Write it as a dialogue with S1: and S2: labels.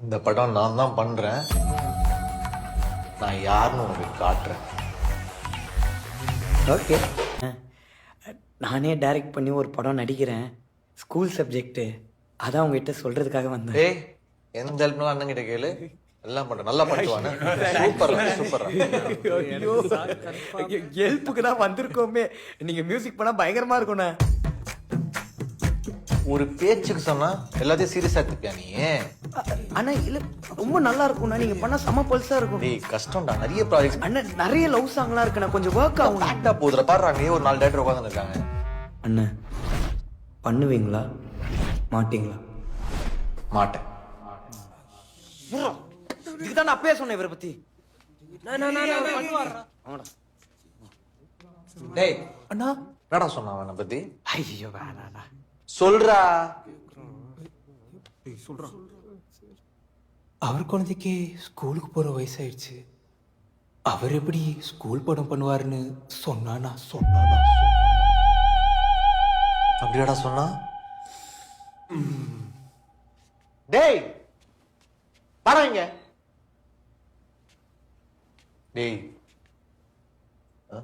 S1: இந்த படம் நான் தான் பண்றேன். நான் யாருன்னு உனக்கு காட்டுறேன்.
S2: ஓகே. நானே டைரக்ட் பண்ணி ஒரு படம் நடிக்கிறேன். School subject. அதான் உங்ககிட்ட சொல்றதுக்காக வந்தேன்.
S1: ஏய், எந்த ஹெல்ப்னாலும் அண்ணன் கிட்ட கேளு. எல்லாம் பண்றேன். நல்லா பண்ணுவானே. Super super.
S2: ஐயோ, ஹெல்ப்புக்கு தான் வந்திருக்கோமே. நீங்க மியூசிக் பண்ணா பயங்கரமா இருக்கும்ண்ணே.
S1: ஒரு பேச்சுக்கு சொன்னா எல்லாத்தையும் சீரியஸா எடுத்துப்பியா நீ?
S2: அண்ணா இல்ல, ரொம்ப நல்லா இருக்கும்ண்ணா. நீங்க பண்ணா செம பல்சா இருக்கும்.
S1: டேய் கஷ்டம்டா. நிறைய ப்ராஜெக்ட்ஸ்
S2: அண்ணன் நிறைய லவ் சாங்லாம் இருக்குண்ணா. கொஞ்சம் ஒர்க் ஆகும்.
S1: பேக்டா போதுல பாரு. அங்கேயே ஒரு 4 டேரக்டர் உட்கார்ந்து இருக்காங்க.
S2: அண்ணன் பண்ணுவீங்களா மாட்டீங்களா?
S1: மாட்டேன்.
S2: இதுதான் நான் அப்பயே சொன்னேன் இவரை பத்தி.
S1: டேய்
S2: அண்ணா
S1: என்னடா சொன்னான் அவனை பத்தி?
S2: ஐயோ வேணாண்ணா.
S1: சொல்றா.
S3: அவர் குழந்தைக்கு ஸ்கூலுக்கு போற வயசாயிடுச்சு. அவர் எப்படி ஸ்கூல் படம் பண்ணுவாருன்னு சொன்னானா?
S1: அப்படியாடா சொன்னா? டேய் பாருங்க. டேய் ஆ?